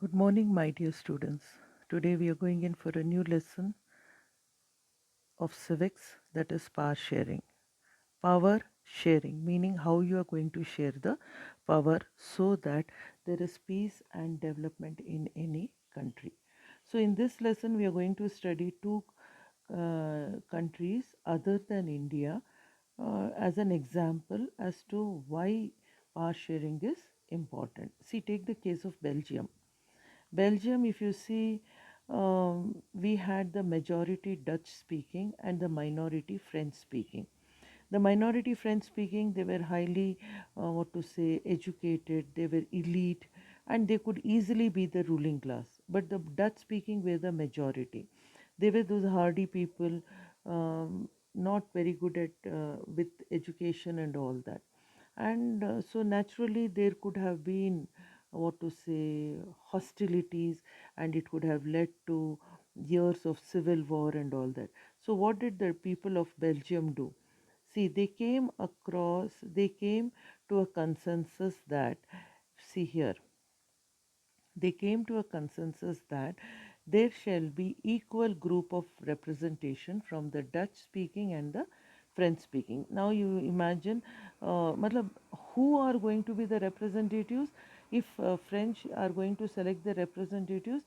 Good morning, my dear students. Today we are going in for a new lesson of civics, that is power sharing. Power sharing, meaning how you are going to share the power so that there is peace and development in any country. So, in this lesson, we are going to study two countries other than India as an example as to why power sharing is important. See, take the case of Belgium. Belgium, if you see, we had the majority Dutch speaking and the minority French speaking. The minority French speaking, they were highly, what to say, educated, they were elite, and they could easily be the ruling class. But the Dutch speaking were the majority. They were those hardy people, not very good at with education and all that. And so naturally, there could have been what to say hostilities, and it could have led to years of civil war and all that. So what did the people of Belgium do? See, they came to a consensus that, see here, they came to a consensus that there shall be equal group of representation from the Dutch speaking and the French speaking. Now you imagine, matlab, who are going to be the representatives? If French are going to select the representatives,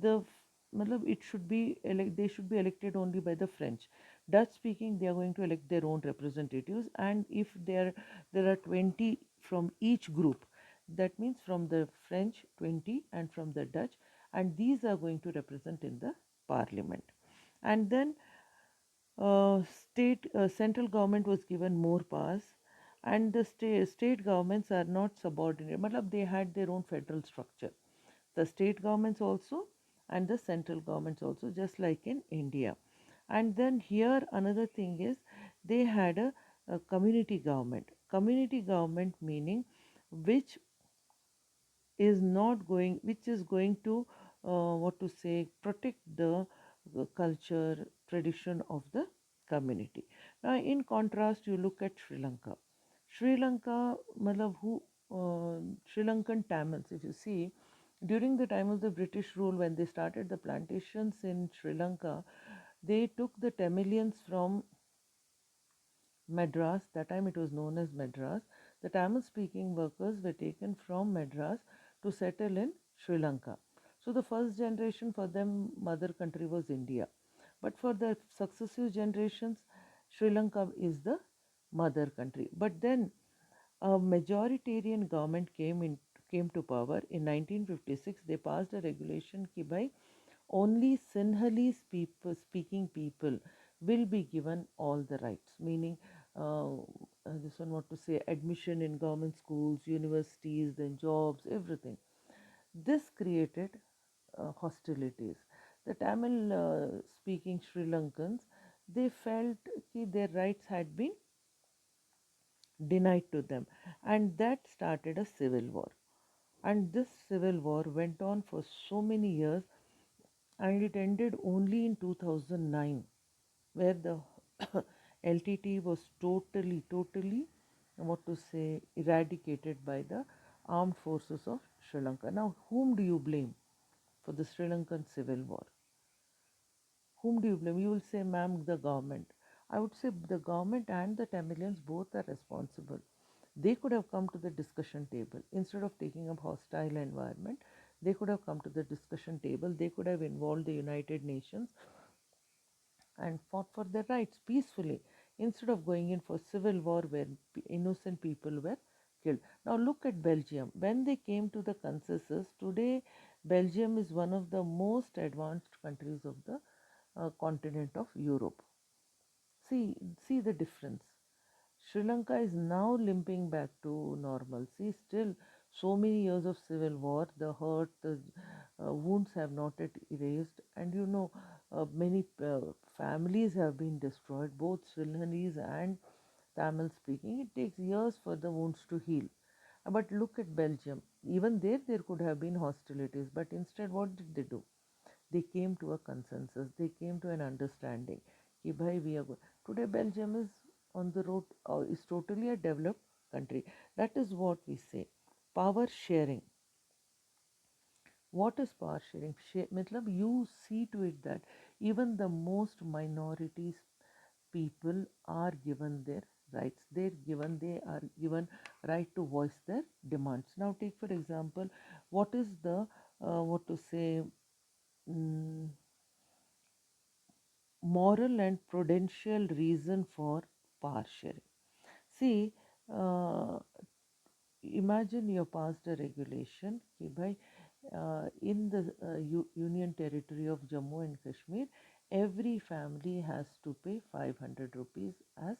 matlab, they should be elected only by the French. Dutch speaking, they are going to elect their own representatives, and if there are 20 from each group, that means from the French 20 and from the Dutch, and these are going to represent in the parliament. And then central government was given more powers, and the state governments are not subordinate. Matlab, they had their own federal structure. The state governments also and the central governments also, just like in India. And then here another thing is they had a community government. Community government meaning which which is going to what to say protect the culture tradition of the community. Now in contrast, you look at Sri Lanka, matlab, who Sri Lankan Tamils, if you see, during the time of the British rule, when they started the plantations in Sri Lanka, they took the Tamilians from Madras. That time it was known as Madras. The Tamil speaking workers were taken from Madras to settle in Sri Lanka. So the first generation for them, mother country was India. But for the successive generations, Sri Lanka is the mother country. But then a majoritarian government came to power in 1956. They passed a regulation कि भाई only Sinhalese speaking people will be given all the rights, meaning this one what to say admission in government schools, universities, then jobs, everything. This created hostilities. The Tamil speaking Sri Lankans, they felt that their rights had been denied to them, and that started a civil war. And this civil war went on for so many years, and it ended only in 2009, where the LTT was totally, what to say, eradicated by the armed forces of Sri Lanka. Now, whom do you blame for the Sri Lankan civil war? Whom do you blame? You will say, ma'am, the government. I would say the government and the Tamilians both are responsible. They could have come to the discussion table instead of taking up hostile environment. They could have come to the discussion table. They could have involved the United Nations and fought for their rights peacefully instead of going in for civil war where innocent people were killed. Now look at Belgium. When they came to the consensus, today Belgium is one of the most advanced countries of the continent of Europe. See the difference. Sri Lanka is now limping back to normalcy. Still, so many years of civil war, the hurt, the wounds have not yet erased, and many families have been destroyed, both Sinhalese and Tamil speaking. It takes years for the wounds to heal. But look at Belgium. Even there could have been hostilities, but instead, what did they do? They came to a consensus. They came to an understanding. Ki bhai, we are today Belgium is on the road, is totally a developed country. That is what we say. Power sharing. What is power sharing? मतलब you see to it that even the most minorities people are given their rights. They are given right to voice their demands. Now take for example, what is the what to say mm, moral and prudential reason for power sharing. See, uh, imagine you passed a regulation कि भाई in the union territory of Jammu and Kashmir, every family has to pay 500 rupees as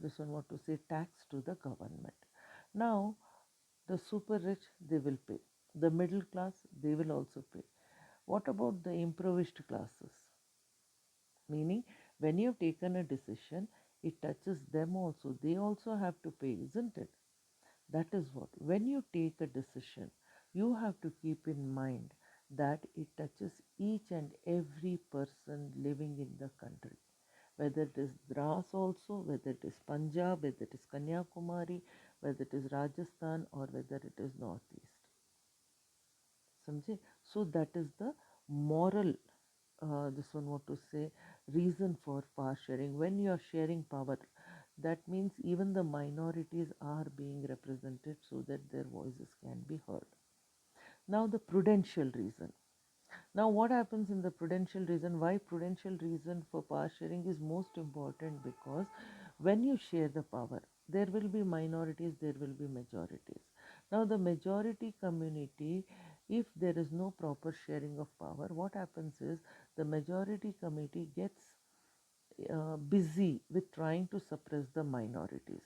this one what to say tax to the government. Now the super rich they will pay, the middle class they will also pay. What about the impoverished classes? Meaning, when you have taken a decision, it touches them also. They also have to pay, isn't it? That is what. When you take a decision, you have to keep in mind that it touches each and every person living in the country. Whether it is Dras also, whether it is Punjab, whether it is Kanyakumari, whether it is Rajasthan, or whether it is Northeast. समझे? So that is the moral this one what to say reason for power sharing. When you are sharing power, that means even the minorities are being represented so that their voices can be heard. Now the prudential reason. Now what happens in the prudential reason? Why prudential reason for power sharing is most important? Because when you share the power, there will be minorities, there will be majorities. Now the majority community, if there is no proper sharing of power, what happens is the majority committee gets busy with trying to suppress the minorities.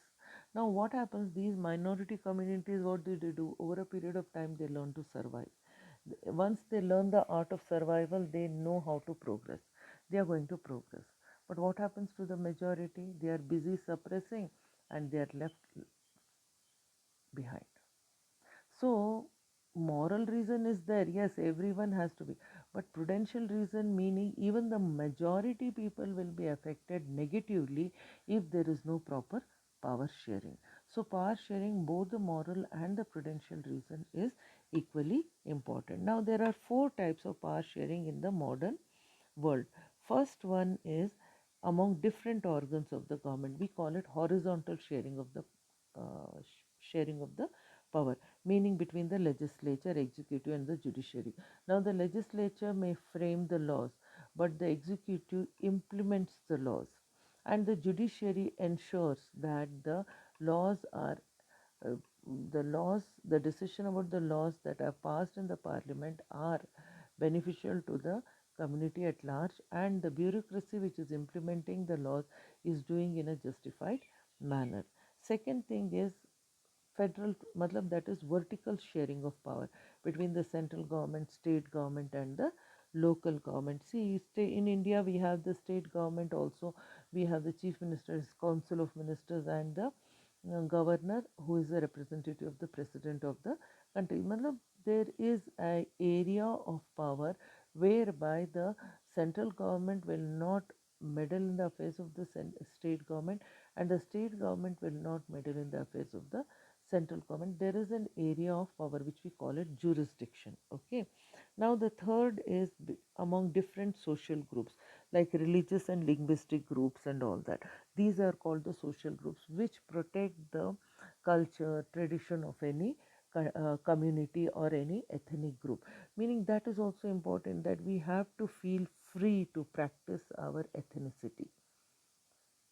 Now what happens, these minority communities, what they do over a period of time, they learn to survive. Once they learn the art of survival, they know how to progress. They are going to progress. But what happens to the majority? They are busy suppressing and they are left behind. So, moral reason is there, yes, everyone has to be, but prudential reason meaning even the majority people will be affected negatively if there is no proper power sharing. So, power sharing, both the moral and the prudential reason, is equally important. Now, there are four types of power sharing in the modern world. First one is among different organs of the government. We call it horizontal sharing of the sharing of the power, meaning between the legislature, executive, and the judiciary. Now, the legislature may frame the laws, but the executive implements the laws, and the judiciary ensures that laws are uh, the decision about the laws that are passed in the parliament are beneficial to the community at large, and the bureaucracy which is implementing the laws is doing in a justified manner. Second thing is federal, matlab that is vertical sharing of power between the central government, state government, and the local government. See, in India we have the state government also, we have the chief ministers, council of ministers, and the governor who is the representative of the president of the country. Matlab, there is an area of power whereby the central government will not meddle in the affairs of the state government, and the state government will not meddle in the affairs of the central government. There is an area of power which we call it jurisdiction. Okay. Now the third is among different social groups like religious and linguistic groups and all that. These are called the social groups which protect the culture, tradition of any community or any ethnic group. Meaning that is also important, that we have to feel free to practice our ethnicity.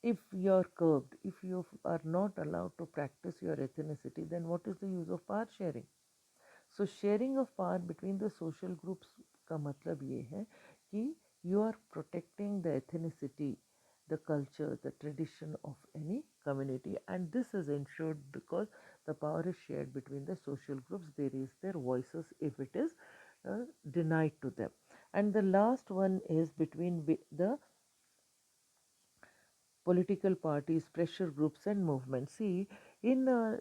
If you're curbed, if you are not allowed to practice your ethnicity, then what is the use of power sharing? So sharing of power between the social groups का मतलब ये है कि you are protecting the ethnicity, the culture, the tradition of any community, and this is ensured because the power is shared between the social groups. They raise their voices if it is denied to them. And the last one is between the political parties, pressure groups, and movements. See, in a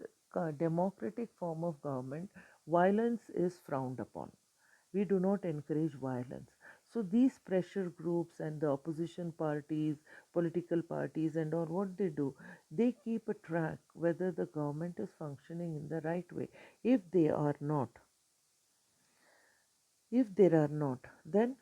democratic form of government, violence is frowned upon. We do not encourage violence. So these pressure groups and the opposition parties, political parties, and all, what they do, they keep a track whether the government is functioning in the right way. If they are not, If there are not, then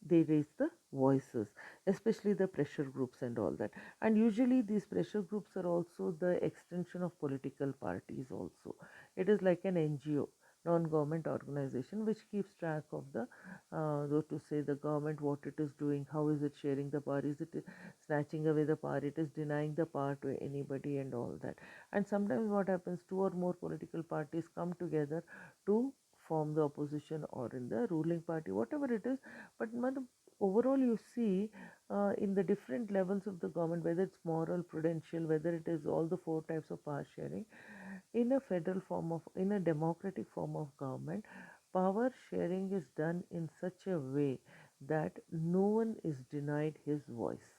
they raise the voices, especially the pressure groups and all that. And usually these pressure groups are also the extension of political parties also. It is like an NGO, non-government organization, which keeps track of the so to say the government, what it is doing, how is it sharing the power, is it snatching away the power, it is denying the power to anybody and all that. And sometimes what happens, two or more political parties come together to form the opposition or in the ruling party, whatever it is. But overall you see, in the different levels of the government, whether it's moral, prudential, whether it is all the four types of power sharing, in a federal form of, in a democratic form of government, power sharing is done in such a way that no one is denied his voice.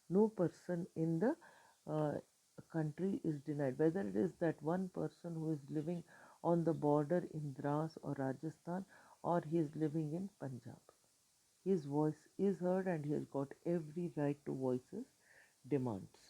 No person in the uh, country is denied, whether it is that one person who is living on the border in Dras or Rajasthan, or he is living in Punjab. His voice is heard and he has got every right to voice his demands.